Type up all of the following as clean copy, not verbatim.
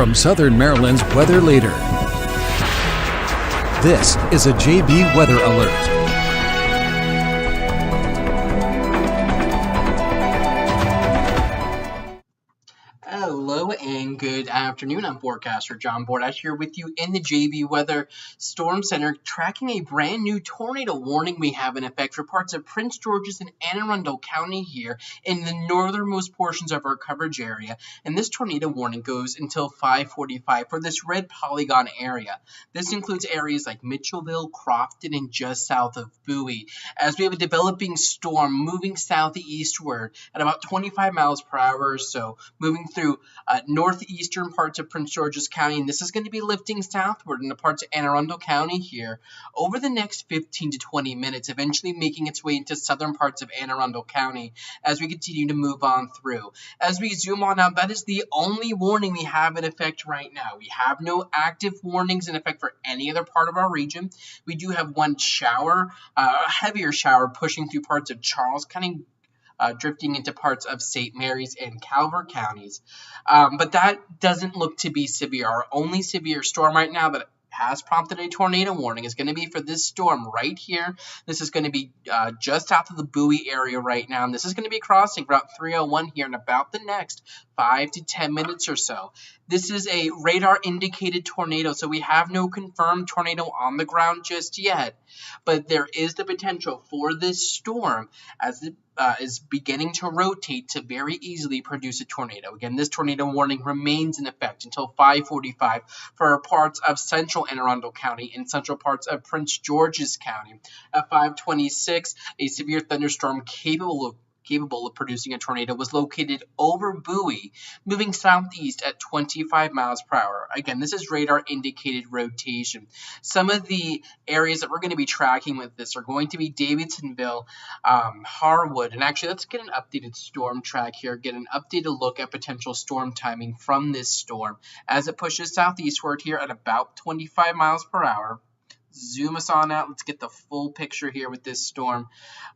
from Southern Maryland's weather leader. This is a JB Weather Alert. Hello and good afternoon. I'm Forecaster John Bordash here with you in the JB Weather Storm Center, tracking a brand new tornado warning we have in effect for parts of Prince George's and Anne Arundel County here in the northernmost portions of our coverage area. And this tornado warning goes until 5:45 for this red polygon area. This includes areas like Mitchellville, Crofton, and just south of Bowie, as we have a developing storm moving southeastward at about 25 miles per hour or so, moving through northeastern parts of Prince George's County, and this is going to be lifting southward into parts of Anne Arundel County here over the next 15 to 20 minutes, eventually making its way into southern parts of Anne Arundel County as we continue to move on through. As we zoom on out, that is the only warning we have in effect right now. We have no active warnings in effect for any other part of our region. We do have one shower, a heavier shower pushing through parts of Charles County, drifting into parts of St. Mary's and Calvert counties. But that doesn't look to be severe. Our only severe storm right now that has prompted a tornado warning is going to be for this storm right here. This is going to be just south of the Bowie area right now, and this is going to be crossing Route 301 here in about the next 5 to 10 minutes or so. This is a radar indicated tornado, so we have no confirmed tornado on the ground just yet, but there is the potential for this storm, as it is beginning to rotate, to very easily produce a tornado. Again, this tornado warning remains in effect until 5:45 for parts of central Anne Arundel County and central parts of Prince George's County. At 5:26, a severe thunderstorm capable of producing a tornado was located over Bowie, moving southeast at 25 miles per hour. Again, this is radar indicated rotation. Some of the areas that we're going to be tracking with this are going to be Davidsonville, Harwood, and actually let's get an updated storm track here, get an updated look at potential storm timing from this storm as it pushes southeastward here at about 25 miles per hour. Zoom us on out. Let's get the full picture here with this storm.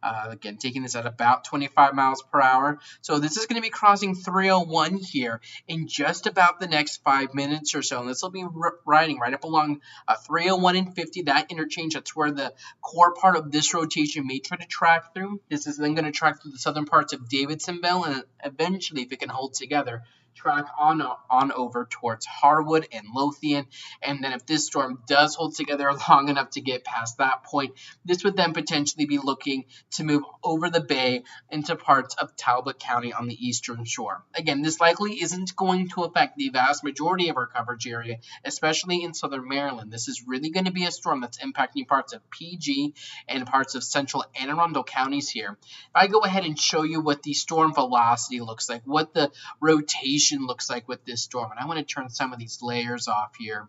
Again, taking this at about 25 miles per hour. So this is going to be crossing 301 here in just about the next 5 minutes or so. And this will be riding right up along 301 and 50, that interchange. That's where the core part of this rotation may try to track through. This is then going to track through the southern parts of Davidsonville, and eventually, if it can hold together, track on over towards Harwood and Lothian. And then if this storm does hold together long enough to get past that point, this would then potentially be looking to move over the bay into parts of Talbot County on the eastern shore. Again, this likely isn't going to affect the vast majority of our coverage area, especially in southern Maryland. This is really going to be a storm that's impacting parts of PG and parts of central Anne Arundel counties here. If I go ahead and show you what the storm velocity looks like, what the rotation looks like with this storm, and I want to turn some of these layers off here,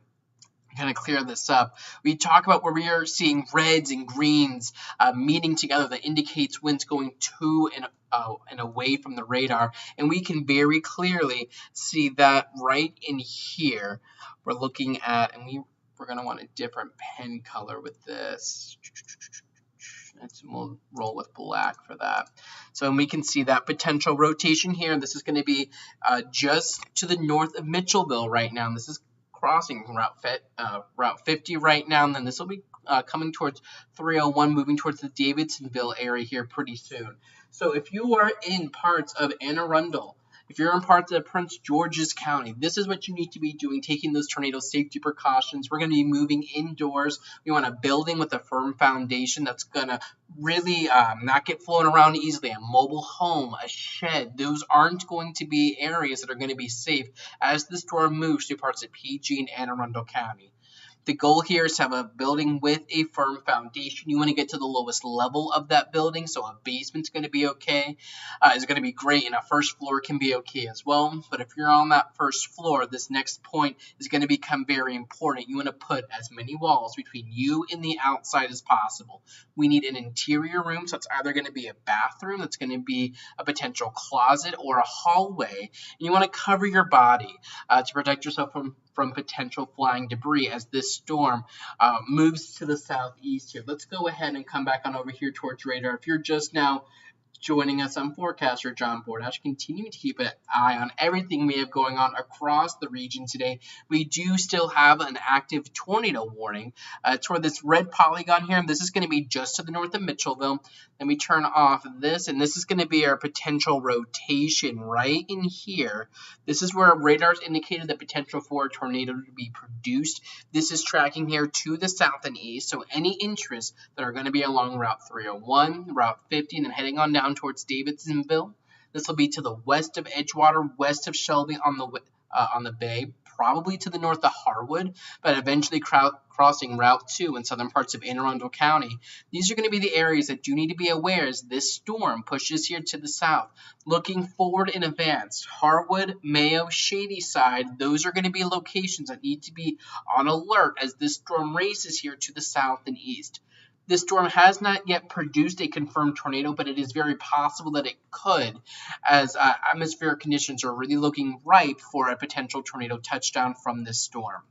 kind of clear this up. We talk about where we are seeing reds and greens meeting together that indicates winds going to and away from the radar, and we can very clearly see that right in here. We're looking at, and we're going to want a different pen color with this. We'll roll with black for that. So we can see that potential rotation here. This is going to be just to the north of Mitchellville right now. And this is crossing Route 50 right now. And then this will be coming towards 301, moving towards the Davidsonville area here pretty soon. So if you are in parts of Anne Arundel, if you're in parts of Prince George's County, this is what you need to be doing, taking those tornado safety precautions. We're going to be moving indoors. We want a building with a firm foundation that's going to really not get flown around easily. A mobile home, a shed, those aren't going to be areas that are going to be safe as the storm moves through parts of PG and Anne Arundel County. The goal here is to have a building with a firm foundation. You want to get to the lowest level of that building, so a basement's going to be okay. It's going to be great, and a first floor can be okay as well. But if you're on that first floor, this next point is going to become very important. You want to put as many walls between you and the outside as possible. We need an interior room, so it's either going to be a bathroom, that's going to be a potential closet, or a hallway. And you want to cover your body to protect yourself from potential flying debris as this storm moves to the southeast here. Let's go ahead and come back on over here towards radar. If you're just now joining us. I'm Forecaster John Bordash, continuing to keep an eye on everything we have going on across the region today. We do still have an active tornado warning. Toward this red polygon here, and this is going to be just to the north of Mitchellville. Then we turn off this, and this is going to be our potential rotation right in here. This is where radars indicated the potential for a tornado to be produced. This is tracking here to the south and east, so any interests that are going to be along Route 301, Route 50, and then heading on down towards Davidsonville. This will be to the west of Edgewater, west of Shelby on the bay, probably to the north of Harwood, but eventually crossing Route 2 in southern parts of Anne Arundel County. These are going to be the areas that you need to be aware as this storm pushes here to the south. Looking forward in advance, Harwood, Mayo, Shadyside, those are going to be locations that need to be on alert as this storm races here to the south and east. This storm has not yet produced a confirmed tornado, but it is very possible that it could, as atmospheric conditions are really looking ripe for a potential tornado touchdown from this storm.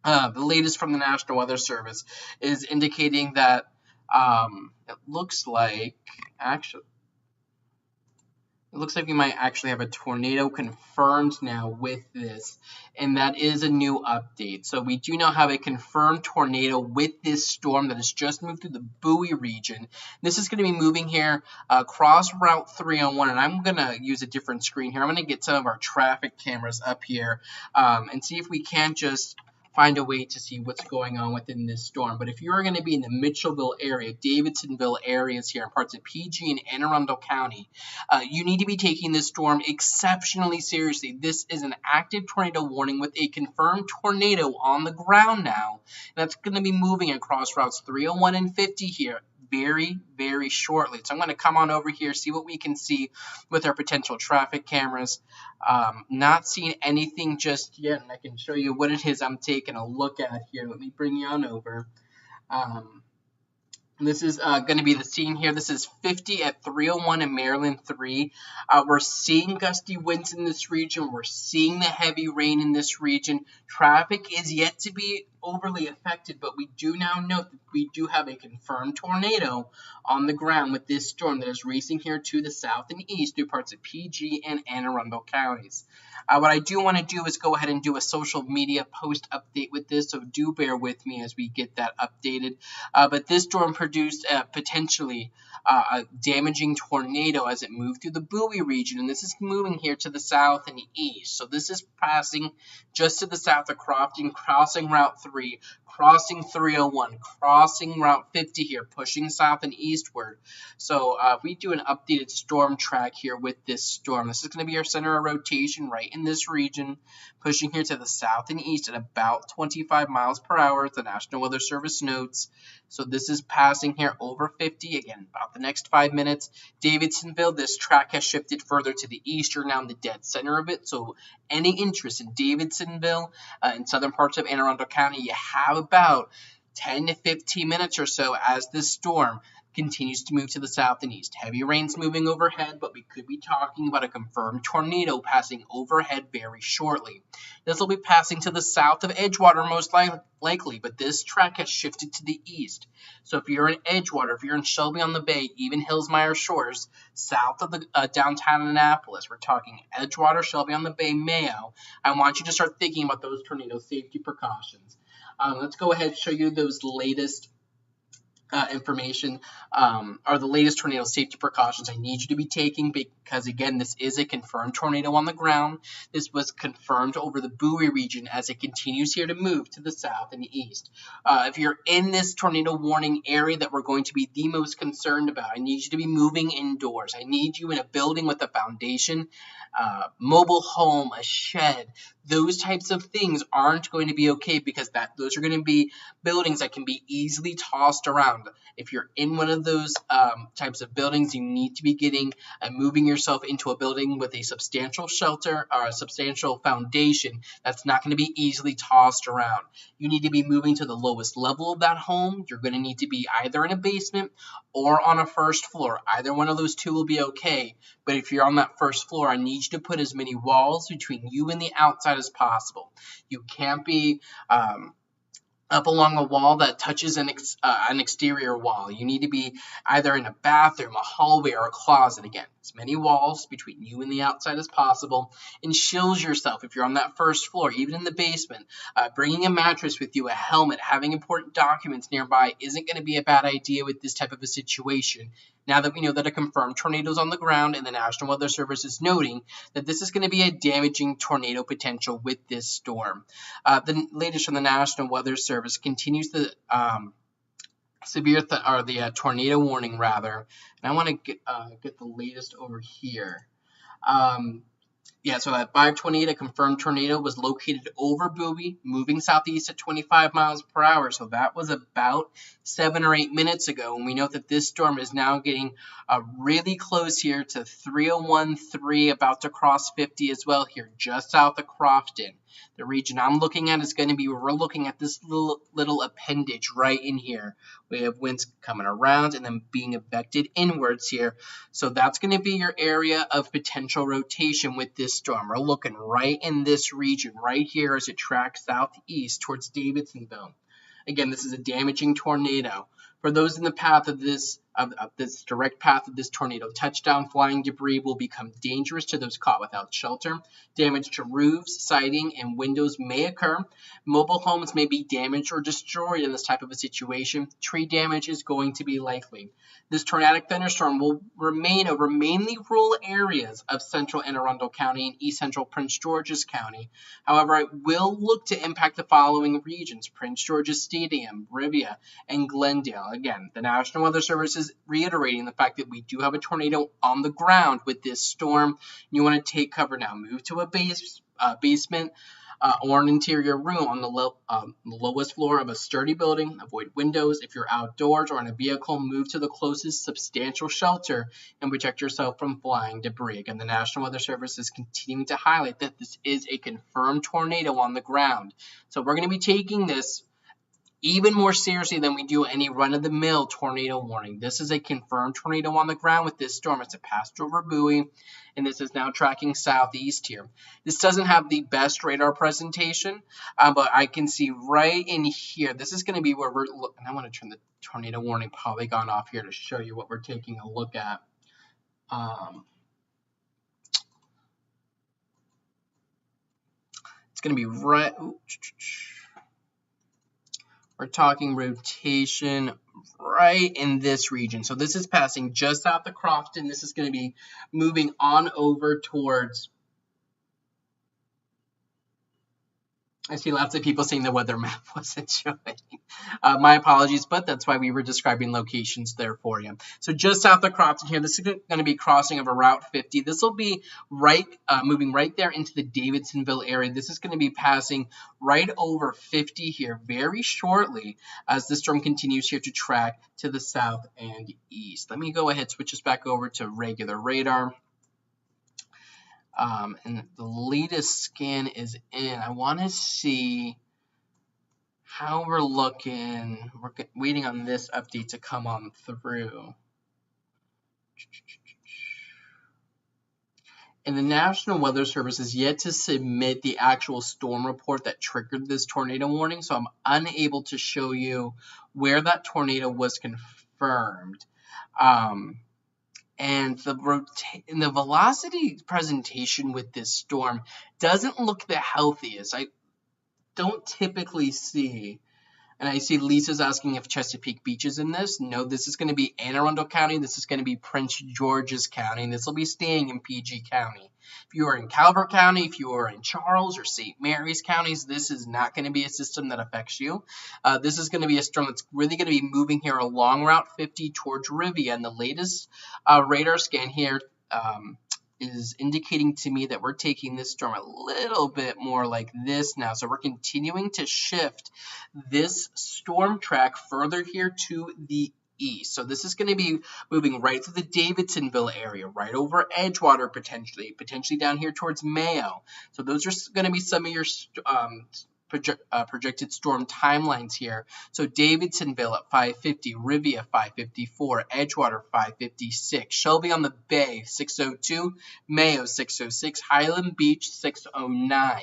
The latest from the National Weather Service is indicating that it looks like we might actually have a tornado confirmed now with this, and that is a new update. So we do now have a confirmed tornado with this storm that has just moved through the Bowie region. This is going to be moving here across Route 301, and I'm going to use a different screen here. I'm going to get some of our traffic cameras up here and see if we can't just find a way to see what's going on within this storm. But if you're going to be in the Mitchellville area, Davidsonville areas here, and parts of PG and Anne Arundel County, you need to be taking this storm exceptionally seriously. This is an active tornado warning with a confirmed tornado on the ground now. That's going to be moving across routes 301 and 50 here very, very shortly. So I'm going to come on over here, see what we can see with our potential traffic cameras. Not seeing anything just yet, and I can show you what it is I'm taking a look at here. Let me bring you on over. This is going to be the scene here. This is 50 at 301 in Maryland 3. We're seeing gusty winds in this region. We're seeing the heavy rain in this region. Traffic is yet to be overly affected, but we do now note that we do have a confirmed tornado on the ground with this storm that is racing here to the south and east through parts of PG and Anne Arundel counties. What I do want to do is go ahead and do a social media post update with this, so do bear with me as we get that updated. But this storm produced potentially a damaging tornado as it moved through the Bowie region, and this is moving here to the south and east. So this is passing just to the south of Crofton, crossing Route 3, crossing 301, crossing Route 50 here, pushing south and eastward. So if we do an updated storm track here with this storm, this is going to be our center of rotation right in this region, pushing here to the south and east at about 25 miles per hour, as the National Weather Service notes. So this is passing here over 50, again, about the next 5 minutes. Davidsonville, this track has shifted further to the east. You're now in the dead center of it. So any interest in Davidsonville, in southern parts of Anne Arundel County, you have about 10 to 15 minutes or so as this storm continues to move to the south and east. Heavy rains moving overhead, but we could be talking about a confirmed tornado passing overhead very shortly. This will be passing to the south of Edgewater most likely, but this track has shifted to the east. So if you're in Edgewater, if you're in Shelby on the Bay, even Hillsmire Shores, south of the downtown Annapolis, we're talking Edgewater, Shelby on the Bay, Mayo, I want you to start thinking about those tornado safety precautions. Let's go ahead and show you those latest information are the latest tornado safety precautions I need you to be taking, because again, this is a confirmed tornado on the ground. This was confirmed over the Bowie region as it continues here to move to the south and east. If you're in this tornado warning area that we're going to be the most concerned about, I need you to be moving indoors. I need you in a building with a foundation, mobile home, a shed. Those types of things aren't going to be okay, because those are going to be buildings that can be easily tossed around. If you're in one of those types of buildings, you need to be getting and moving yourself into a building with a substantial shelter or a substantial foundation that's not going to be easily tossed around. You need to be moving to the lowest level of that home. You're going to need to be either in a basement or on a first floor. Either one of those two will be okay. But if you're on that first floor, I need you to put as many walls between you and the outside as possible. You can't be up along a wall that touches an exterior wall. You need to be either in a bathroom, a hallway, or a closet. Again, as many walls between you and the outside as possible. And shield yourself if you're on that first floor, even in the basement. Bringing a mattress with you, a helmet, having important documents nearby isn't going to be a bad idea with this type of a situation. Now that we know that a confirmed tornado is on the ground and the National Weather Service is noting that this is going to be a damaging tornado potential with this storm. The latest from the National Weather Service continues the tornado warning rather. And I want to get the latest over here. So at 5:28, a confirmed tornado was located over Bowie, moving southeast at 25 miles per hour. So that was about 7 or 8 minutes ago. And we know that this storm is now getting really close here to 301.3, about to cross 50 as well here, just south of Crofton. The region I'm looking at is going to be where we're looking at this little appendage right in here. We have winds coming around and then being vected inwards here. So that's going to be your area of potential rotation with this storm. We're looking right in this region right here as it tracks southeast towards Davidsonville. Again, this is a damaging tornado. For those in the path of this direct path of this tornado, touchdown flying debris will become dangerous to those caught without shelter. Damage to roofs, siding, and windows may occur. Mobile homes may be damaged or destroyed in this type of a situation. Tree damage is going to be likely. This tornadic thunderstorm will remain over mainly rural areas of central Anne Arundel County and east central Prince George's County. However, it will look to impact the following regions: Prince George's Stadium, Rivia, and Glendale. Again, the National Weather Service is reiterating the fact that we do have a tornado on the ground with this storm. You want to take cover now. Move to a basement or an interior room on the lowest floor of a sturdy building. Avoid windows. If you're outdoors or in a vehicle, move to the closest substantial shelter and protect yourself from flying debris. Again, the National Weather Service is continuing to highlight that this is a confirmed tornado on the ground. So we're going to be taking this even more seriously than we do any run-of-the-mill tornado warning. This is a confirmed tornado on the ground with this storm. It's passed over Bowie, and this is now tracking southeast here. This doesn't have the best radar presentation, but I can see right in here. This is going to be where we're looking. I want to turn the tornado warning polygon off here to show you what we're taking a look at. It's going to be right... We're talking rotation right in this region. So this is passing just south of Crofton. This is going to be moving on over towards... I see lots of people saying the weather map wasn't showing. My apologies, but that's why we were describing locations there for you. So just south of Crofton here, this is going to be crossing over Route 50. This will be moving right there into the Davidsonville area. This is going to be passing right over 50 here very shortly as the storm continues here to track to the south and east. Let me go ahead and switch us back over to regular radar. And the latest scan is in. I want to see how we're looking. We're waiting on this update to come on through. And the National Weather Service is yet to submit the actual storm report that triggered this tornado warning, so I'm unable to show you where that tornado was confirmed. And the velocity presentation with this storm doesn't look the healthiest. I don't typically see, and I see Lisa's asking if Chesapeake Beach is in this. No, this is going to be Anne Arundel County. This is going to be Prince George's County, and this will be staying in PG County. If you are in Calvert County, if you are in Charles or St. Mary's counties, this is not going to be a system that affects you. This is going to be a storm that's really going to be moving here along Route 50 towards Rivia. And the latest radar scan here is indicating to me that we're taking this storm a little bit more like this now. So we're continuing to shift this storm track further here to the east. So this is going to be moving right through the Davidsonville area, right over Edgewater potentially down here towards Mayo. So those are going to be some of your projected storm timelines here. So Davidsonville at 550, Rivia 554, Edgewater 556, Shelby on the Bay 602, Mayo 606, Highland Beach 609.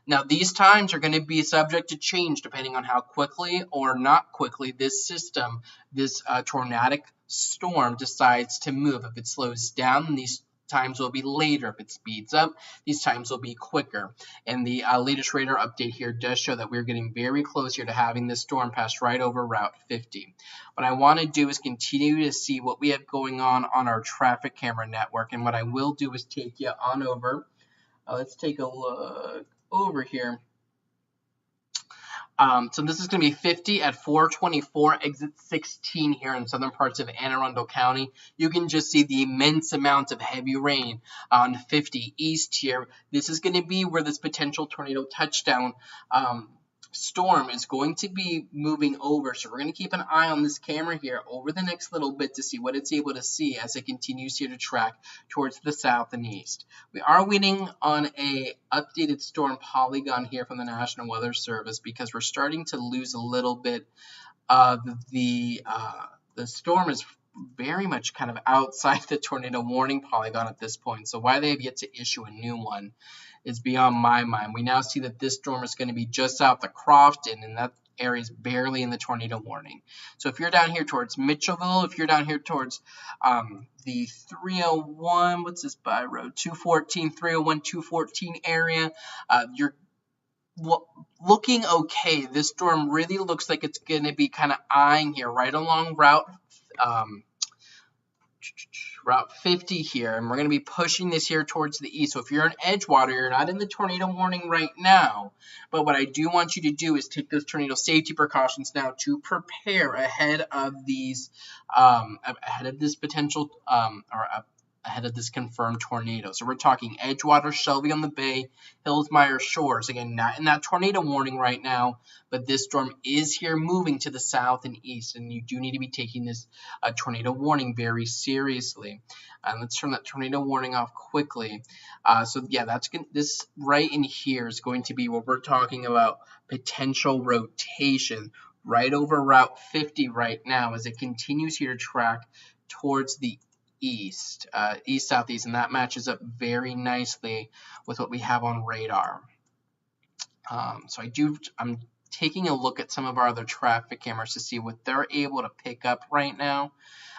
Now, these times are going to be subject to change depending on how quickly or not quickly this system, this tornadic storm, decides to move. If it slows down, then these times will be later. If it speeds up, these times will be quicker. And the latest radar update here does show that we're getting very close here to having this storm pass right over Route 50. What I want to do is continue to see what we have going on our traffic camera network. And what I will do is take you on over. Let's take a look over here. So this is going to be 50 at 424, exit 16 here in southern parts of Anne Arundel County. You can just see the immense amount of heavy rain on 50 east here. This is going to be where this potential tornado touchdown storm is going to be moving over. So we're going to keep an eye on this camera here over the next little bit to see what it's able to see as it continues here to track towards the south and east. We are waiting on a updated storm polygon here from the National Weather Service because we're starting to lose a little bit of the storm is very much kind of outside the tornado warning polygon at this point. So why they have yet to issue a new one is beyond my mind. We now see that this storm is going to be just south of Crofton, and that area is barely in the tornado warning. So if you're down here towards Mitchellville, if you're down here towards the 301, what's this by road? 214, 301, 214 area, you're looking okay. This storm really looks like it's going to be kind of eyeing here right along Route 50 here, and we're going to be pushing this here towards the east. So if you're in Edgewater, you're not in the tornado warning right now, but what I do want you to do is take those tornado safety precautions now to prepare ahead of these, ahead of this potential, ahead of this confirmed tornado. So we're talking Edgewater, Shelby on the Bay, Hillsmire Shores. Again, not in that tornado warning right now, but this storm is here moving to the south and east, and you do need to be taking this tornado warning very seriously. Let's turn that tornado warning off quickly. So yeah, this right in here is going to be what we're talking about, potential rotation right over Route 50 right now as it continues here to track towards the east southeast, and that matches up very nicely with what we have on radar. So I'm taking a look at some of our other traffic cameras to see what they're able to pick up right now.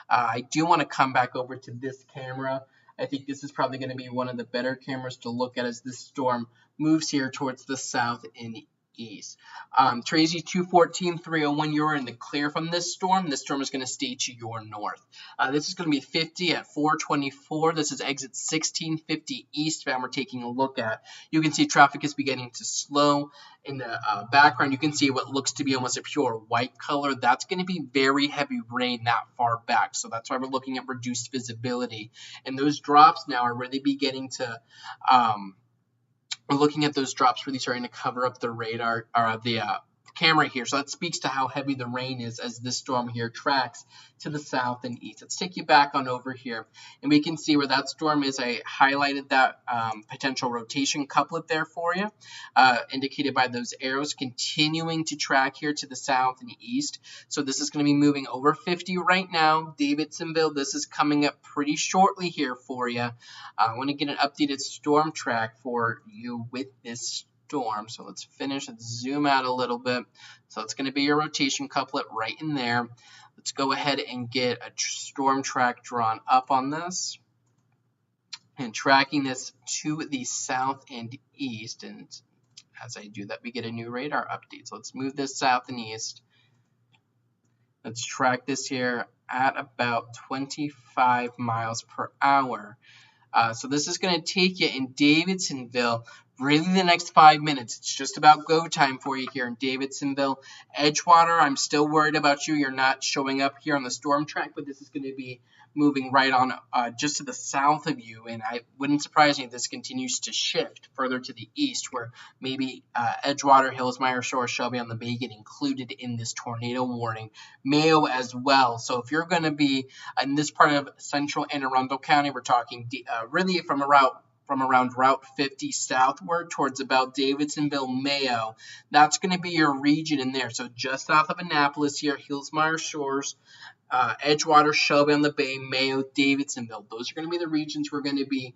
I do want to come back over to this camera. I think this is probably going to be one of the better cameras to look at as this storm moves here towards the south and east. Tracy 214, 301, you're in the clear from this storm. This storm is going to stay to your north. This is going to be 50 at 424. This is exit 1650 eastbound we're taking a look at. You can see traffic is beginning to slow. In the background, you can see what looks to be almost a pure white color. That's going to be very heavy rain that far back. So that's why we're looking at reduced visibility. And those drops now are really beginning to we're looking at those drops really starting to cover up the radar or the camera here. So that speaks to how heavy the rain is as this storm here tracks to the south and east. Let's take you back on over here, and we can see where that storm is. I highlighted that potential rotation couplet there for you, indicated by those arrows, continuing to track here to the south and east. So this is going to be moving over 50 right now. Davidsonville, this is coming up pretty shortly here for you. I want to get an updated storm track for you with this storm. So let's zoom out a little bit. So it's going to be your rotation couplet right in there. Let's go ahead and get a storm track drawn up on this and tracking this to the south and east. And as I do that, we get a new radar update. So let's move this south and east. Let's track this here at about 25 miles per hour. So this is going to take you in Davidsonville really the next 5 minutes. It's just about go time for you here in Davidsonville. Edgewater, I'm still worried about you. You're not showing up here on the storm track, but this is going to be moving right on just to the south of you, and I wouldn't surprise me if this continues to shift further to the east, where maybe Edgewater, Hillsmire Shores, Shelby on the Bay get included in this tornado warning. Mayo as well. So if you're going to be in this part of central Anne Arundel County, we're talking really from around Route 50 southward towards about Davidsonville, Mayo. That's going to be your region in there. So just south of Annapolis here, Hillsmire Shores, Edgewater, Shelby on the Bay, Mayo, Davidsonville. Those are going to be the regions we're going to be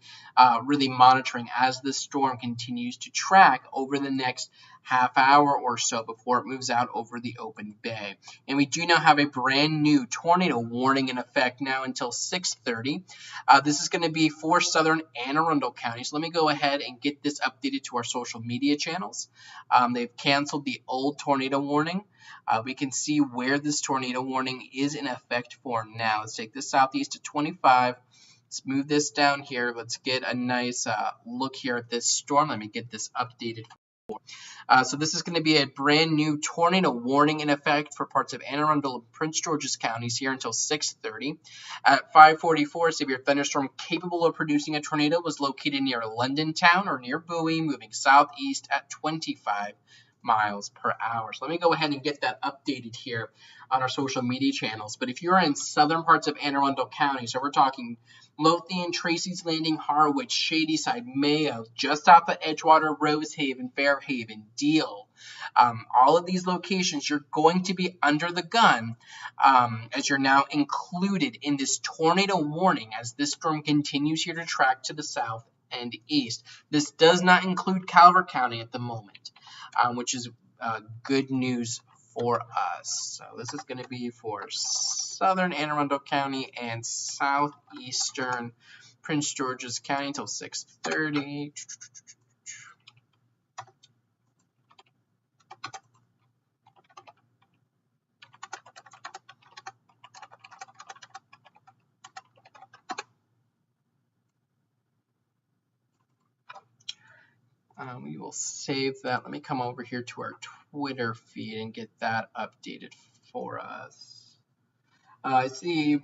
really monitoring as this storm continues to track over the next half hour or so before it moves out over the open bay. And we do now have a brand new tornado warning in effect now until 6:30. This is going to be for southern Anne Arundel County. So let me go ahead and get this updated to our social media channels. They've canceled the old tornado warning. We can see where this tornado warning is in effect for now. Let's take this southeast to 25. Let's move this down here. Let's get a nice look here at this storm. Let me get this updated. So this is going to be a brand new tornado warning in effect for parts of Anne Arundel and Prince George's counties here until 6:30. At 5:44, a severe thunderstorm capable of producing a tornado was located near London Town or near Bowie, moving southeast at 25 miles per hour. So let me go ahead and get that updated here on our social media channels. But if you're in southern parts of Anne Arundel County, so we're talking Lothian, Tracy's Landing, Harwich, Shadyside, Mayo, just south of Edgewater, Rosehaven, Fairhaven, Deal. All of these locations, you're going to be under the gun as you're now included in this tornado warning as this storm continues here to track to the south and east. This does not include Calvert County at the moment, which is good news for us. So this is going to be for southern Anne Arundel County and southeastern Prince George's County until 6:30. We will save that. Let me come over here to our Twitter feed and get that updated for us. I see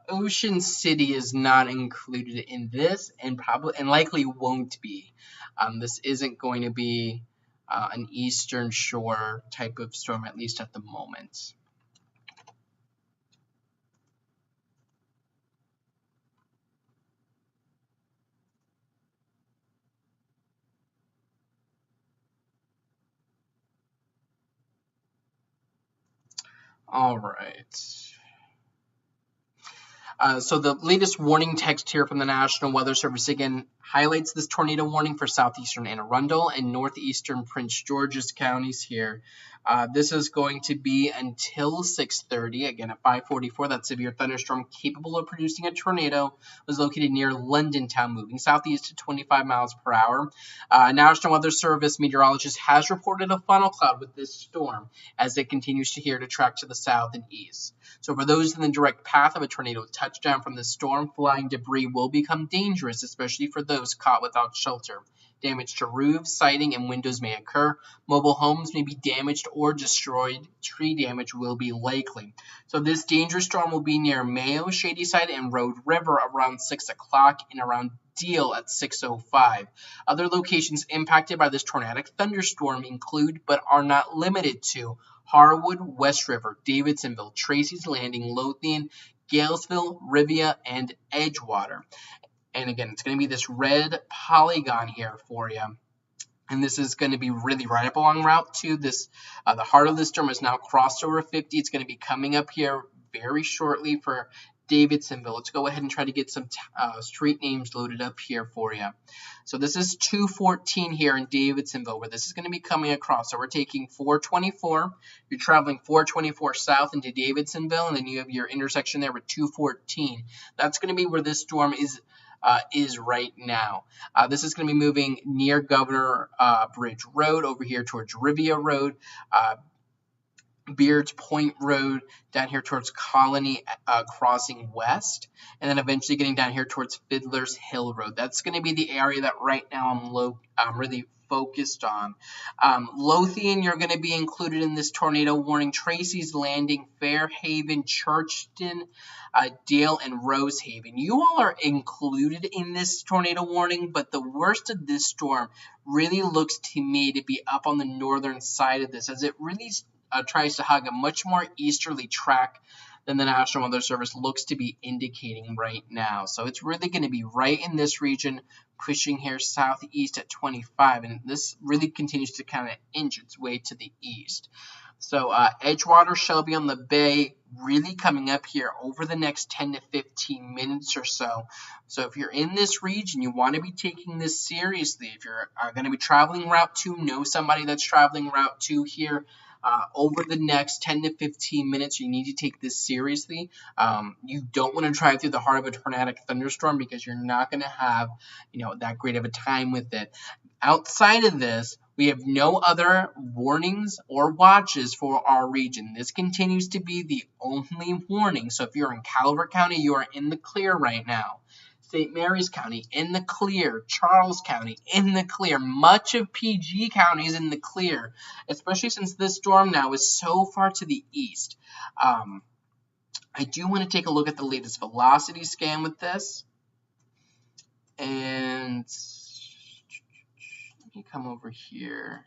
Ocean City is not included in this and probably and likely won't be. This isn't going to be an Eastern Shore type of storm, at least at the moment. All right. So the latest warning text here from the National Weather Service again highlights this tornado warning for southeastern Anne Arundel and northeastern Prince George's counties here. This is going to be until 6:30. Again, at 5:44, that severe thunderstorm capable of producing a tornado was located near London Town, moving southeast to 25 miles per hour. National Weather Service meteorologist has reported a funnel cloud with this storm as it continues to track to the south and east. So for those in the direct path of a tornado touchdown from the storm, flying debris will become dangerous, especially for those caught without shelter. Damage to roofs, siding, and windows may occur. Mobile homes may be damaged or destroyed. Tree damage will be likely. So this dangerous storm will be near Mayo, Shadyside, and Road River around 6 o'clock and around Deal at 6:05. Other locations impacted by this tornadic thunderstorm include, but are not limited to, Harwood, West River, Davidsonville, Tracy's Landing, Lothian, Galesville, Rivia, and Edgewater. And again, it's going to be this red polygon here for you. And this is going to be really right up along Route 2. This, the heart of the storm is now crossed over 50. It's going to be coming up here very shortly for Davidsonville. Let's go ahead and try to get some street names loaded up here for you. So this is 214 here in Davidsonville where this is going to be coming across. So we're taking 424. You're traveling 424 south into Davidsonville, and then you have your intersection there with 214. That's going to be where this storm is right now. This is going to be moving near Governor Bridge Road over here towards Rivia Road, Beards Point Road, down here towards Colony crossing west, and then eventually getting down here towards Fiddler's Hill Road. That's going to be the area that right now I'm really focused on. Lothian, you're going to be included in this tornado warning. Tracy's Landing, Fairhaven, Churchton, Dale, and Rosehaven. You all are included in this tornado warning, but the worst of this storm really looks to me to be up on the northern side of this, as it really tries to hug a much more easterly track than the National Weather Service looks to be indicating right now. So it's really going to be right in this region, pushing here southeast at 25, and this really continues to kind of inch its way to the east. So Edgewater, Shelby on the Bay, really coming up here over the next 10 to 15 minutes or so. So if you're in this region, you want to be taking this seriously. If you're going to be traveling Route 2, know somebody that's traveling Route 2 here. Over the next 10 to 15 minutes, you need to take this seriously. You don't want to drive through the heart of a tornadic thunderstorm because you're not going to have, that great of a time with it. Outside of this, we have no other warnings or watches for our region. This continues to be the only warning. So if you're in Calvert County, you are in the clear right now. St. Mary's County in the clear, Charles County in the clear, much of PG County is in the clear, especially since this storm now is so far to the east. I do want to take a look at the latest velocity scan with this, and let me come over here.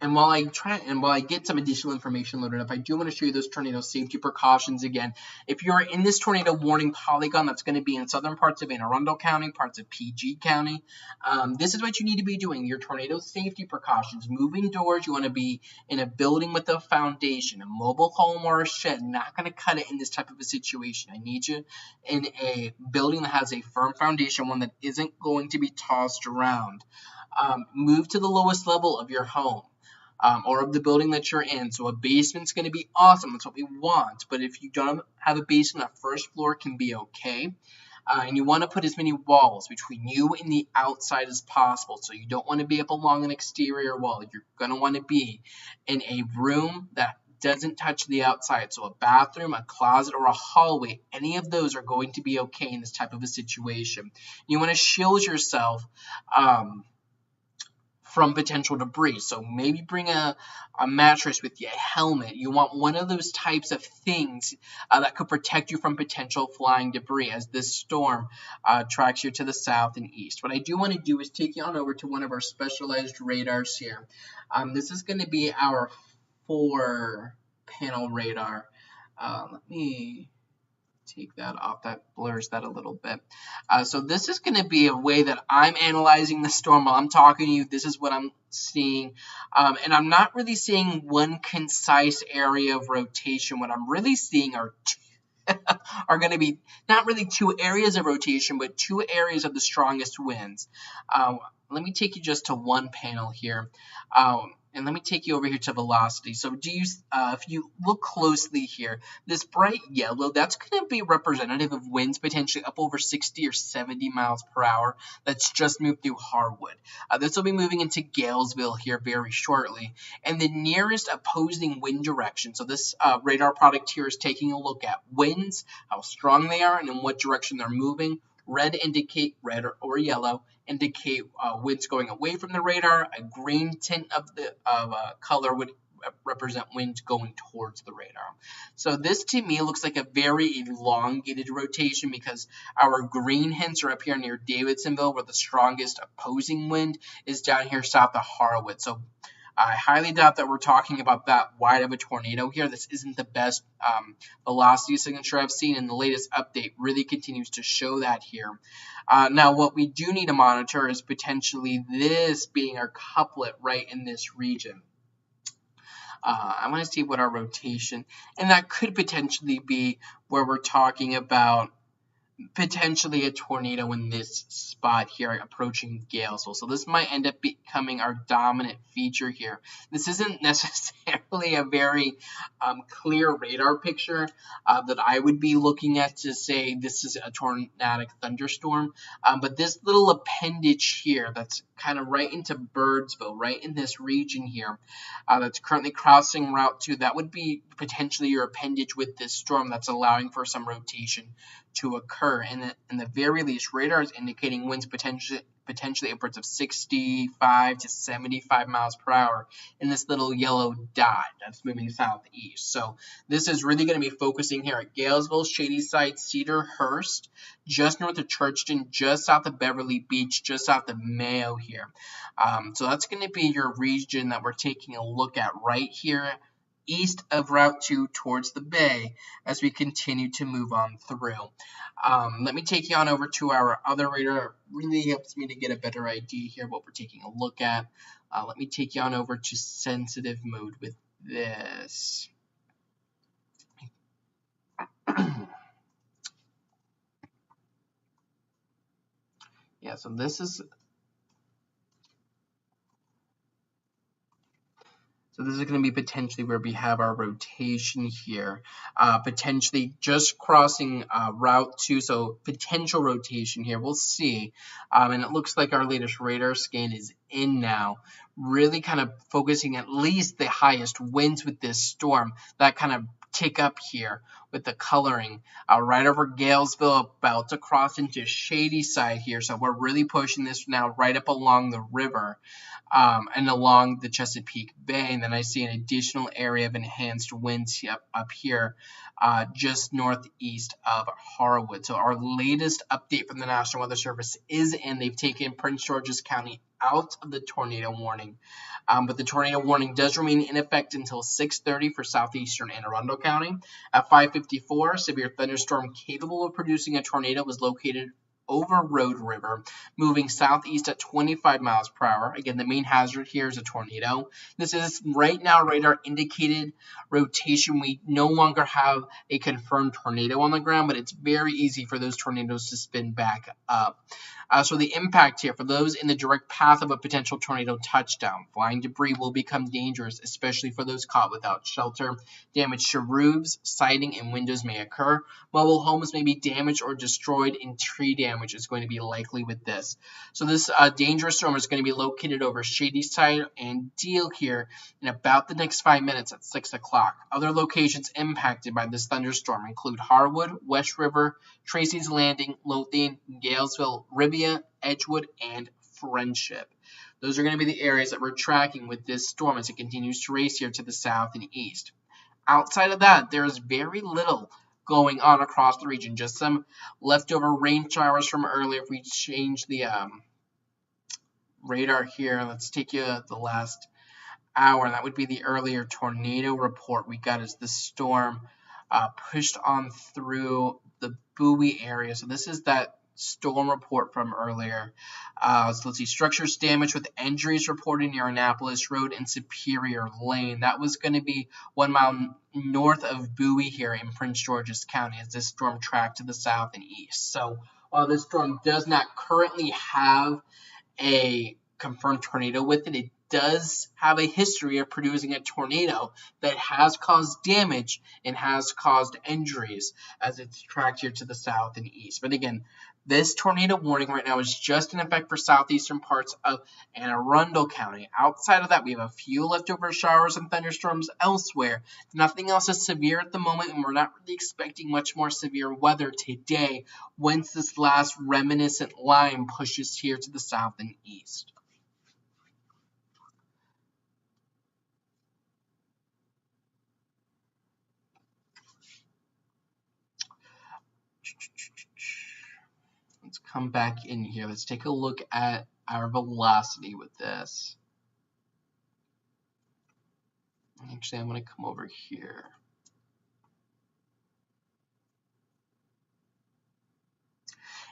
And while I get some additional information loaded up, I do want to show you those tornado safety precautions again. If you're in this tornado warning polygon, that's going to be in southern parts of Anne Arundel County, parts of PG County. This is what you need to be doing. Your tornado safety precautions. Moving doors, you want to be in a building with a foundation. A mobile home or a shed, not going to cut it in this type of a situation. I need you in a building that has a firm foundation, one that isn't going to be tossed around. Move to the lowest level of your home. Or of the building that you're in. So a basement's going to be awesome. That's what we want. But if you don't have a basement, a first floor can be okay. And you want to put as many walls between you and the outside as possible. So you don't want to be up along an exterior wall. You're going to want to be in a room that doesn't touch the outside. So a bathroom, a closet, or a hallway, any of those are going to be okay in this type of a situation. You want to shield yourself from potential debris. So maybe bring a mattress with you, a helmet. You want one of those types of things that could protect you from potential flying debris as this storm tracks you to the south and east. What I do want to do is take you on over to one of our specialized radars here. This is going to be our 4-panel radar. Let me take that off. That blurs that a little bit. So this is going to be a way that I'm analyzing the storm while I'm talking to you. This is what I'm seeing. And I'm not really seeing one concise area of rotation. What I'm really seeing are going to be not really two areas of rotation, but two areas of the strongest winds. Let me take you just to one panel here. And let me take you over here to velocity. So if you look closely here, this bright yellow, that's going to be representative of winds potentially up over 60 or 70 miles per hour that's just moved through Harwood. This will be moving into Galesville here very shortly. And the nearest opposing wind direction, so this radar product here is taking a look at winds, how strong they are, and in what direction they're moving. Red indicate red or yellow indicate winds going away from the radar. A green tint of color would represent winds going towards the radar. So this to me looks like a very elongated rotation because our green hints are up here near Davidsonville, where the strongest opposing wind is down here south of Harwood. So I highly doubt that we're talking about that wide of a tornado here. This isn't the best velocity signature I've seen, and the latest update really continues to show that here. Now, what we do need to monitor is potentially this being our couplet right in this region. I want to see what our rotation, and that could potentially be where we're talking about potentially a tornado in this spot here approaching Galesville. So this might end up becoming our dominant feature here. This isn't necessarily a very clear radar picture that I would be looking at to say this is a tornadic thunderstorm. But this little appendage here that's kind of right into Birdsville, right in this region here, that's currently crossing Route 2, that would be potentially your appendage with this storm that's allowing for some rotation to occur. And at the very least, radar is indicating winds potentially potentially upwards of 65 to 75 miles per hour in this little yellow dot that's moving southeast. So this is really going to be focusing here at Galesville, Shadyside, Cedarhurst, just north of Churchton, just south of Beverly Beach, just south of Mayo here. So that's going to be your region that we're taking a look at right here east of Route 2 towards the bay as we continue to move on through. Let me take you on over to our other radar. It really helps me to get a better idea here what we're taking a look at. Let me take you on over to sensitive mode with this. Yeah, so this is going to be potentially where we have our rotation here, potentially just crossing Route 2, so potential rotation here. We'll see. And it looks like our latest radar scan is in now, really kind of focusing at least the highest winds with this storm that kind of tick up here with the coloring right over Galesville, about to cross into Shadyside here. So we're really pushing this now right up along the river. And along the Chesapeake Bay, and then I see an additional area of enhanced winds up here just northeast of Harwood. So our latest update from the National Weather Service is in. They've taken Prince George's County out of the tornado warning, but the tornado warning does remain in effect until 6:30 for southeastern Anne Arundel County. At 5:54, severe thunderstorm capable of producing a tornado was located over Road River, moving southeast at 25 miles per hour. Again, the main hazard here is a tornado. This is right now radar indicated rotation. We no longer have a confirmed tornado on the ground, but it's very easy for those tornadoes to spin back up. So the impact here for those in the direct path of a potential tornado touchdown. Flying debris will become dangerous, especially for those caught without shelter. Damage to roofs, siding, and windows may occur. Mobile homes may be damaged or destroyed, and tree damage is going to be likely with this. So this dangerous storm is going to be located over Shadyside and Deal here in about the next 5 minutes at 6 o'clock. Other locations impacted by this thunderstorm include Harwood, West River, Tracy's Landing, Lothian, Galesville, Rivia, Edgewood, and Friendship. Those are going to be the areas that we're tracking with this storm as it continues to race here to the south and east. Outside of that, there is very little going on across the region. Just some leftover rain showers from earlier. If we change the radar here, let's take you the last hour. That would be the earlier tornado report we got as the storm pushed on through the Bowie area. So this is that storm report from earlier. So let's see, structures damaged with injuries reported near Annapolis Road and Superior Lane. That was going to be 1 mile north of Bowie here in Prince George's County as this storm tracked to the south and east. So while this storm does not currently have a confirmed tornado with it, it does have a history of producing a tornado that has caused damage and has caused injuries as it's tracked here to the south and east. But again, this tornado warning right now is just in effect for southeastern parts of Anne Arundel County. Outside of that, we have a few leftover showers and thunderstorms elsewhere. Nothing else is severe at the moment, and we're not really expecting much more severe weather today once this last reminiscent line pushes here to the south and east. Let's come back in here. Let's take a look at our velocity with this. Actually, I'm going to come over here.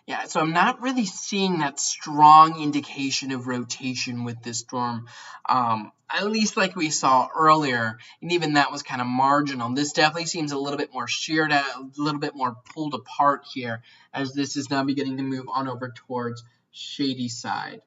Yeah, so I'm not really seeing that strong indication of rotation with this storm, at least like we saw earlier, and even that was kind of marginal. This definitely seems a little bit more sheared out, a little bit more pulled apart here, as this is now beginning to move on over towards Shadyside.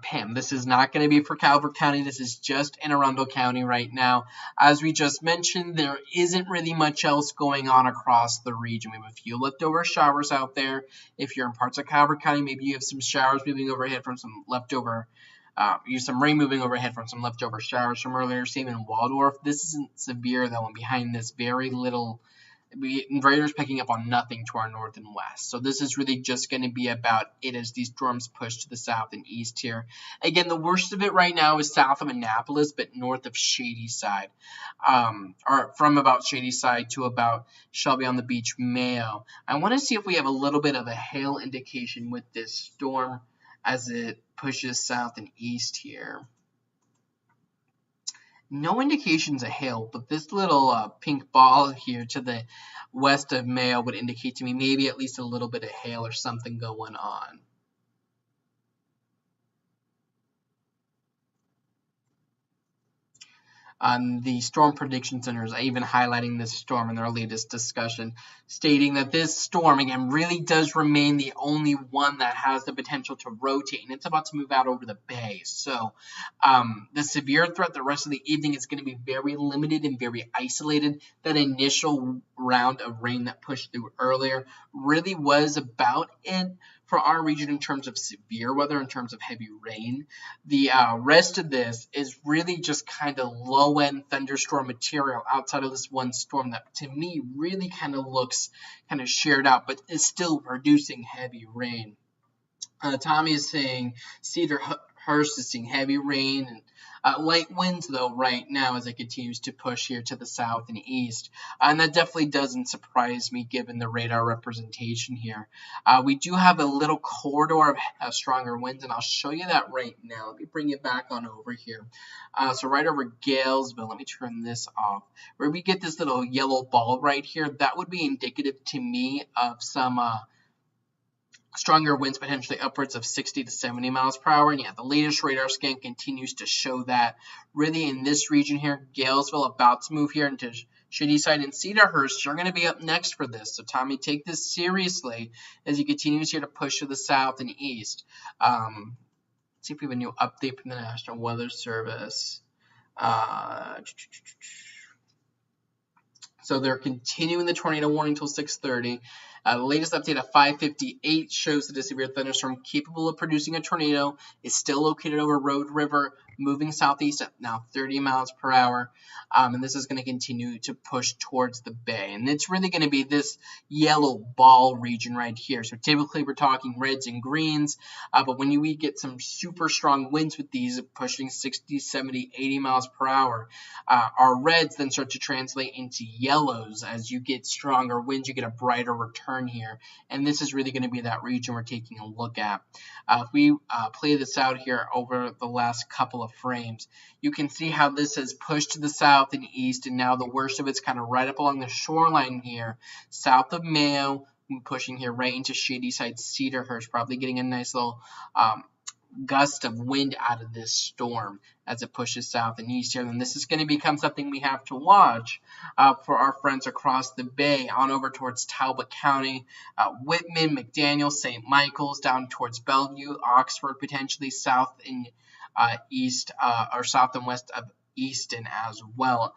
Pam, this is not going to be for Calvert County. This is just Anne Arundel County right now. As we just mentioned, there isn't really much else going on across the region. We have a few leftover showers out there. If you're in parts of Calvert County, maybe you have some showers moving overhead from some leftover, you have some rain moving overhead from some leftover showers from earlier. Same in Waldorf. This isn't severe though, and behind this, very little Radar's picking up on nothing to our north and west. So this is really just going to be about it as these storms push to the south and east here. Again, the worst of it right now is south of Annapolis, but north of Shadyside, or from about Shadyside to about Shelby on the Beach, Mayo. I want to see if we have a little bit of a hail indication with this storm as it pushes south and east here. No indications of hail, but this little pink ball here to the west of Mayo would indicate to me maybe at least a little bit of hail or something going on. The Storm Prediction Center is even highlighting this storm in their latest discussion, stating that this storm, again, really does remain the only one that has the potential to rotate, and it's about to move out over the bay. So the severe threat the rest of the evening is going to be very limited and very isolated. That initial round of rain that pushed through earlier really was about it for our region in terms of severe weather, in terms of heavy rain. The rest of this is really just kind of low-end thunderstorm material outside of this one storm that to me really kind of looks kind of shared out, but is still producing heavy rain. Tommy is saying Cedarhurst is seeing heavy rain and light winds, though, right now as it continues to push here to the south and east. And that definitely doesn't surprise me given the radar representation here. We do have a little corridor of stronger winds, and I'll show you that right now. Let me bring it back on over here. So right over Galesville, let me turn this off. Where we get this little yellow ball right here, that would be indicative to me of some stronger winds, potentially upwards of 60 to 70 miles per hour. And yeah, the latest radar scan continues to show that really in this region here, Galesville about to move here into Shadyside and Cedarhurst, you're going to be up next for this. So Tommy, take this seriously as he continues here to push to the south and east. Let's see if we have a new update from the National Weather Service. So they're continuing the tornado warning until 6:30. The latest update at 5:58 shows that a severe thunderstorm capable of producing a tornado is still located over Road River, moving southeast at now 30 miles per hour. And this is going to continue to push towards the bay. And it's really going to be this yellow ball region right here. So typically we're talking reds and greens. But when we get some super strong winds with these pushing 60, 70, 80 miles per hour, our reds then start to translate into yellows. As you get stronger winds, you get a brighter return here. And this is really going to be that region we're taking a look at. If we play this out here over the last couple of frames, you can see how this has pushed to the south and east, and now the worst of it's kind of right up along the shoreline here, south of Mayo, pushing here right into Shadyside, Cedarhurst, probably getting a nice little gust of wind out of this storm as it pushes south and east here. And this is going to become something we have to watch for our friends across the bay, on over towards Talbot County, Whitman, McDaniel, St. Michael's, down towards Bellevue, Oxford, potentially south and east, or south and west of Easton as well.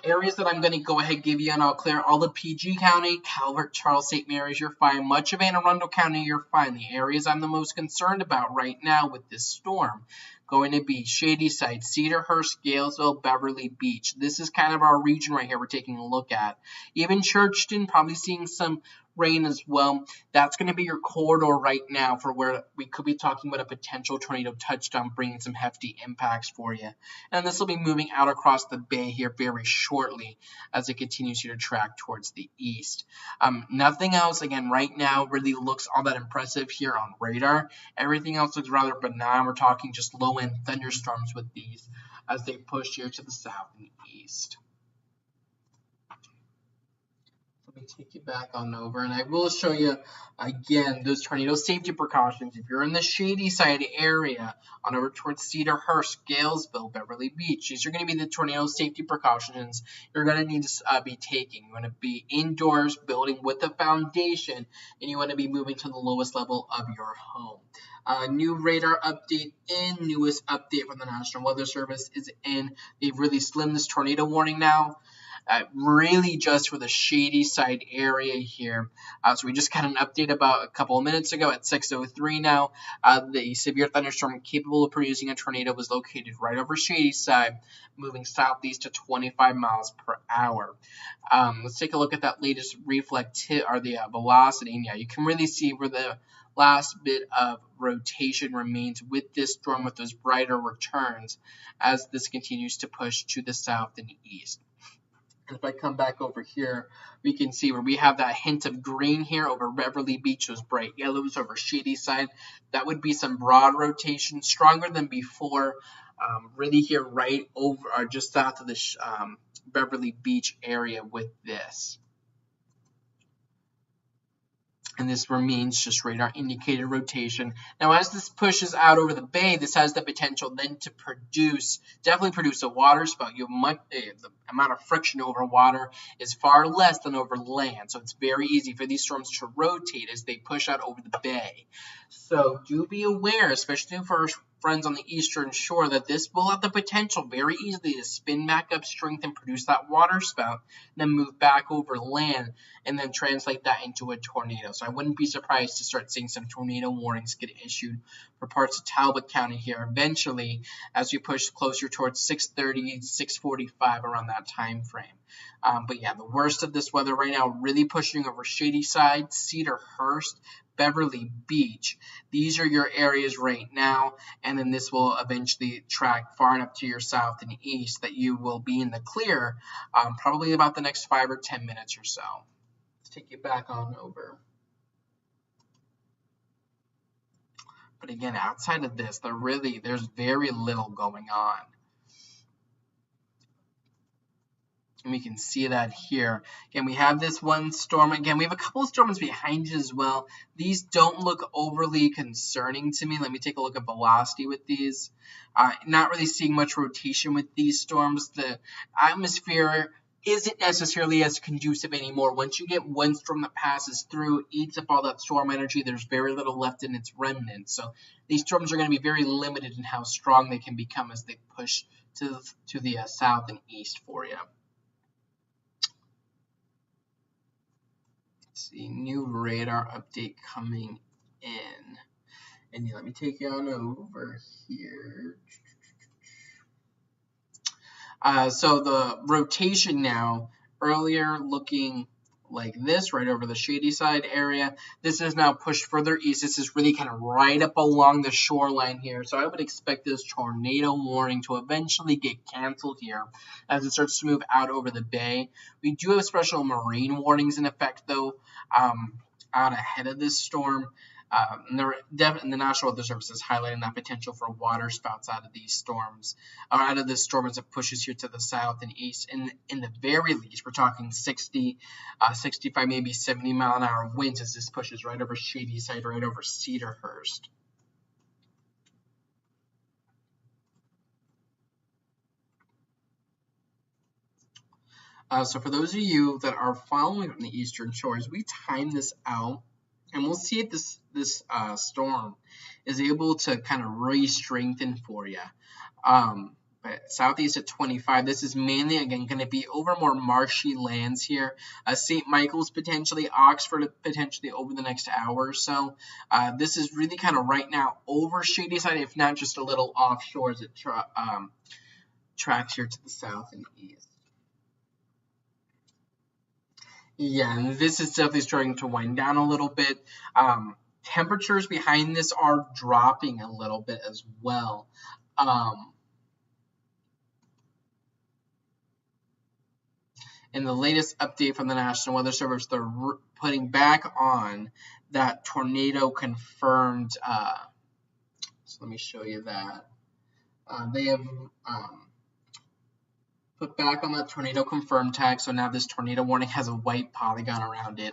Areas that I'm going to go ahead and give you an all clear: all of PG County, Calvert, Charles, St. Mary's, you're fine. Much of Anne Arundel County, you're fine. The areas I'm the most concerned about right now with this storm going to be Shadyside, Cedarhurst, Galesville, Beverly Beach. This is kind of our region right here we're taking a look at. Even Churchton, probably seeing some rain as well. That's going to be your corridor right now for where we could be talking about a potential tornado touchdown, bringing some hefty impacts for you. And this will be moving out across the bay here very shortly as it continues here to track towards the east. Nothing else, again, right now really looks all that impressive here on radar. Everything else looks rather benign. We're talking just low-end thunderstorms with these as they push here to the south and east. Let me take you back on over, and I will show you again those tornado safety precautions. If you're in the Shadyside area, on over towards Cedarhurst, Galesville, Beverly Beach, these are going to be the tornado safety precautions you're going to need to be taking. You want to be indoors, building with a foundation, and you want to be moving to the lowest level of your home. New radar update in, newest update from the National Weather Service is in. They've really slimmed this tornado warning now. really just for the shady side area here. So we just got an update about a couple of minutes ago at 6:03 now. The severe thunderstorm capable of producing a tornado was located right over shady side, moving southeast to 25 miles per hour. Let's take a look at that latest velocity. And yeah, you can really see where the last bit of rotation remains with this storm, with those brighter returns as this continues to push to the south and east. And if I come back over here, we can see where we have that hint of green here over Beverly Beach, those bright yellows over shady side. That would be some broad rotation, stronger than before, really here right over or just south of the Beverly Beach area with this. And this remains just radar indicated rotation. Now, as this pushes out over the bay, this has the potential then to definitely produce a water spout. The amount of friction over water is far less than over land, so it's very easy for these storms to rotate as they push out over the bay. So do be aware, especially for our friends on the eastern shore, that this will have the potential very easily to spin back up strength and produce that water spout, then move back over land and then translate that into a tornado. So I wouldn't be surprised to start seeing some tornado warnings get issued for parts of Talbot County here eventually as we push closer towards 6:30, 6:45 around that time frame. But yeah, the worst of this weather right now really pushing over Shady Side, Cedarhurst, Beverly Beach. These are your areas right now, and then this will eventually track far enough to your south and east that you will be in the clear probably about the next 5 or 10 minutes or so. Let's take you back on over. But again, outside of this, there's very little going on. And we can see that here. Again, we have this one storm. Again, we have a couple of storms behind it as well. These don't look overly concerning to me. Let me take a look at velocity with these. Not really seeing much rotation with these storms. The atmosphere isn't necessarily as conducive anymore. Once you get one storm that passes through, eats up all that storm energy, there's very little left in its remnants. So these storms are going to be very limited in how strong they can become as they push to the south and east for you. See, new radar update coming in. And let me take you on over here. So the rotation now, earlier looking like this, right over the Shady Side area. This is now pushed further east. This is really kind of right up along the shoreline here. So I would expect this tornado warning to eventually get canceled here as it starts to move out over the bay. We do have special marine warnings in effect, though, out ahead of this storm. And the National Weather Service is highlighting that potential for water spouts out of these storms, or out of this storm as it pushes here to the south and east. And in the very least, we're talking 60, 65, maybe 70 mile an hour winds as this pushes right over Shady Side, right over Cedarhurst. So for those of you that are following on the eastern shores, we time this out. And we'll see if this storm is able to kind of re-strengthen for you. But southeast at 25, this is mainly, again, going to be over more marshy lands here. St. Michael's potentially, Oxford potentially over the next hour or so. This is really kind of right now over Shady Side, if not just a little offshore as it tracks here to the south and east. Yeah, and this is definitely starting to wind down a little bit. Temperatures behind this are dropping a little bit as well. In the latest update from the National Weather Service, they're putting back on that tornado confirmed. So let me show you that. They have put back on that tornado confirmed tag, so now this tornado warning has a white polygon around it.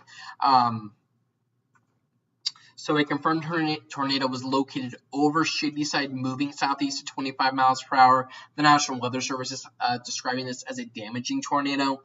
So a confirmed tornado was located over Shady Side, moving southeast at 25 miles per hour. The National Weather Service is describing this as a damaging tornado.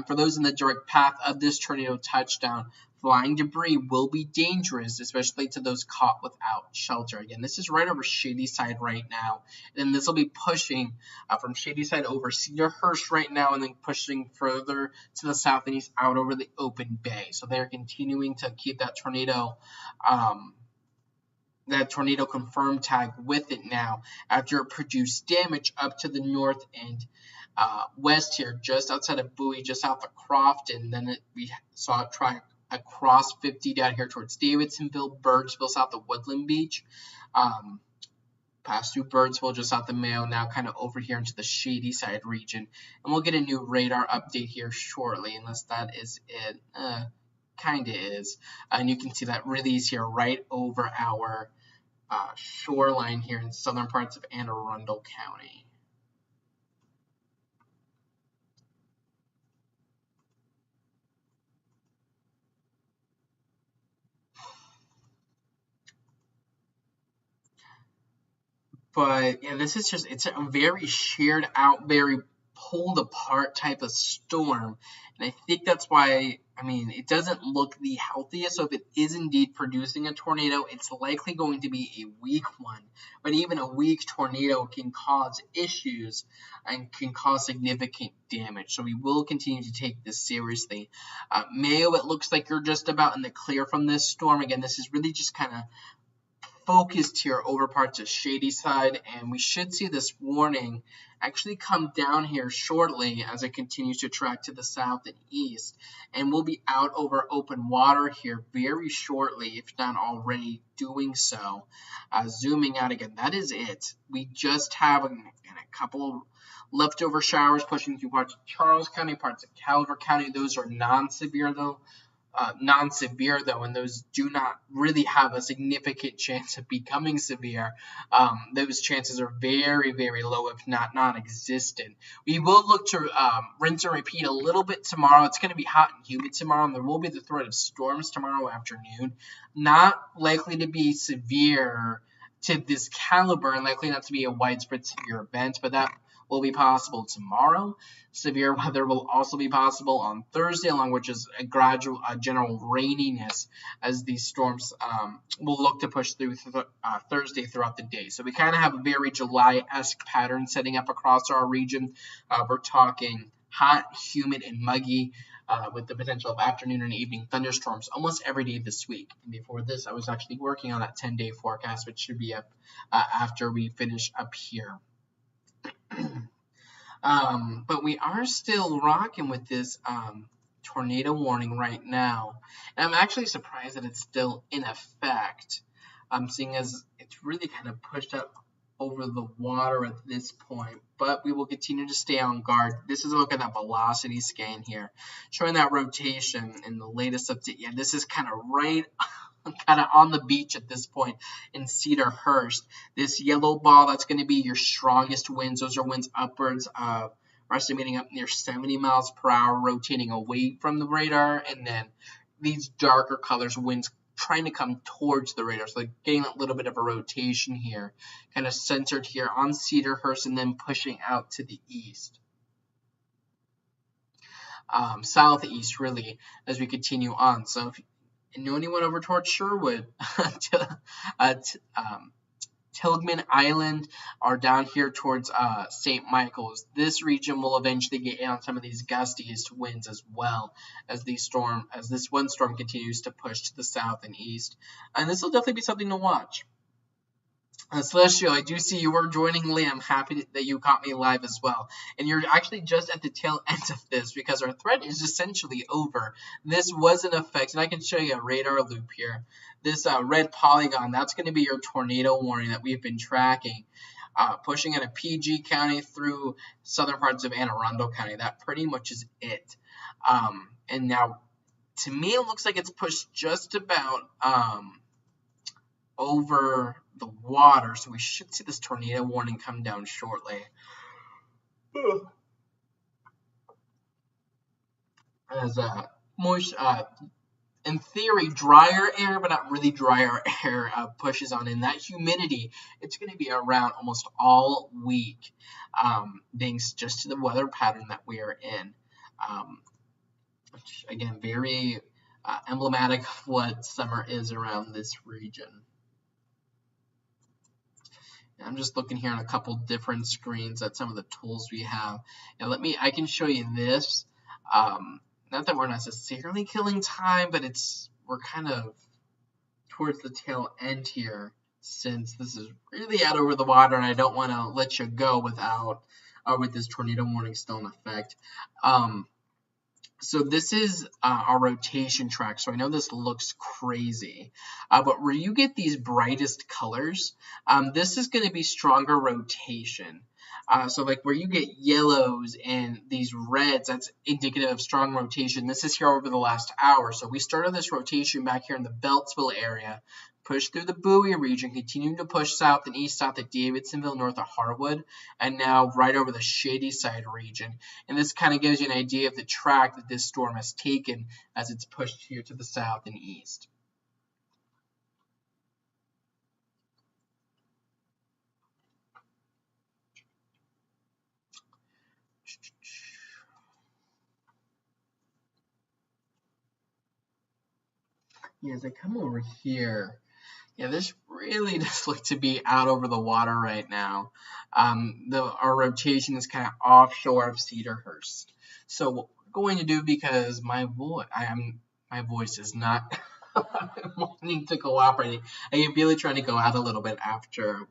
For those in the direct path of this tornado touchdown, flying debris will be dangerous, especially to those caught without shelter. Again, this is right over Shadyside right now, and this will be pushing from Shadyside over Cedarhurst right now, and then pushing further to the south and east out over the open bay. So they're continuing to keep that tornado confirmed tag with it now after it produced damage up to the north and west here, just outside of Bowie, just south of Crofton. Then we saw it try across 50 down here towards Davidsonville, Birdsville, south of Woodland Beach. Passed through Birdsville, just south of Mayo, now kind of over here into the Shadyside region. And we'll get a new radar update here shortly, unless that is it. Kind of is. And you can see that really is here right over our shoreline here in southern parts of Anne Arundel County. But yeah, this is just, it's a very shared out, very pulled apart type of storm. And I think that's why, I mean, it doesn't look the healthiest. So if it is indeed producing a tornado, it's likely going to be a weak one. But even a weak tornado can cause issues and can cause significant damage. So we will continue to take this seriously. Mayo, it looks like you're just about in the clear from this storm. Again, this is really just kind of focused here over parts of Shadyside, and we should see this warning actually come down here shortly as it continues to track to the south and east, and we'll be out over open water here very shortly, if not already doing so. Zooming out again, that is it. We just have a couple of leftover showers pushing through parts of Charles County, parts of Calvert County. Those are non-severe though, and those do not really have a significant chance of becoming severe. Those chances are very, very low, if not non-existent. We will look to rinse and repeat a little bit tomorrow. It's going to be hot and humid tomorrow, and there will be the threat of storms tomorrow afternoon. Not likely to be severe to this caliber, and likely not to be a widespread severe event, but that will be possible tomorrow. Severe weather will also be possible on Thursday, along with just a gradual general raininess as these storms will look to push through Thursday throughout the day. So we kind of have a very July-esque pattern setting up across our region. We're talking hot, humid, and muggy with the potential of afternoon and evening thunderstorms almost every day this week. And before this, I was actually working on that 10-day forecast, which should be up after we finish up here. But we are still rocking with this tornado warning right now. And I'm actually surprised that it's still in effect, seeing as it's really kind of pushed up over the water at this point. But we will continue to stay on guard. This is a look at that velocity scan here, showing that rotation in the latest update. Yeah, this is kind of right on the beach at this point in Cedarhurst. This yellow ball, that's going to be your strongest winds. Those are winds upwards of, we're estimating up near 70 miles per hour, rotating away from the radar. And then these darker colors, winds trying to come towards the radar. So getting a little bit of a rotation here, kind of centered here on Cedarhurst and then pushing out to the east. Southeast, really, as we continue on. So if you know anyone over towards Sherwood, Tilghman Island, or down here towards St. Michael's, this region will eventually get in on some of these gustiest winds as well as this one storm continues to push to the south and east. And this will definitely be something to watch. Celestial, I do see you were joining Lee. I'm happy that you caught me live as well. And you're actually just at the tail end of this because our threat is essentially over. This was in effect, and I can show you a radar loop here. This red polygon, that's going to be your tornado warning that we've been tracking. Pushing out of PG County through southern parts of Anne Arundel County. That pretty much is it. And now, to me, it looks like it's pushed just about over the water, so we should see this tornado warning come down shortly. As in theory, drier air, but not really drier air, pushes on in. That humidity, it's going to be around almost all week, thanks just to the weather pattern that we are in. Which, again, very emblematic of what summer is around this region. I'm just looking here on a couple different screens at some of the tools we have. And I can show you this. Not that we're necessarily killing time, but we're kind of towards the tail end here, since this is really out over the water and I don't want to let you go with this tornado warning still in effect. So this is our rotation track. So I know this looks crazy, but where you get these brightest colors, this is going to be stronger rotation. So like where you get yellows and these reds, that's indicative of strong rotation. This is here over the last hour. So we started this rotation back here in the Beltsville area, pushed through the Bowie region, continuing to push south and east south at Davidsonville, north of Harwood, and now right over the Shadyside region. And this kind of gives you an idea of the track that this storm has taken as it's pushed here to the south and east. Yeah, as I come over here, yeah, this really does look to be out over the water right now. Our rotation is kind of offshore of Cedarhurst. So what we're going to do, because my voice is not wanting to cooperate. I am really trying to go out a little bit after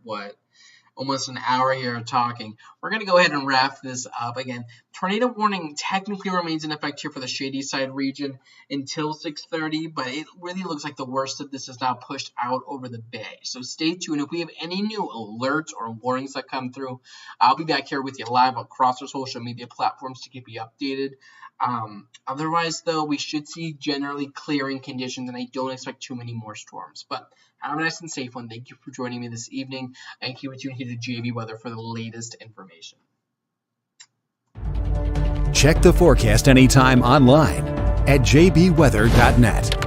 almost an hour here of talking. We're going to go ahead and wrap this up. Again, tornado warning technically remains in effect here for the Shadyside region until 6:30, but it really looks like the worst of this is now pushed out over the bay. So stay tuned. If we have any new alerts or warnings that come through, I'll be back here with you live across our social media platforms to keep you updated. Otherwise, though, we should see generally clearing conditions, and I don't expect too many more storms. But have a nice and safe one. Thank you for joining me this evening, and keep tuning here to JB Weather for the latest information. Check the forecast anytime online at jbweather.net.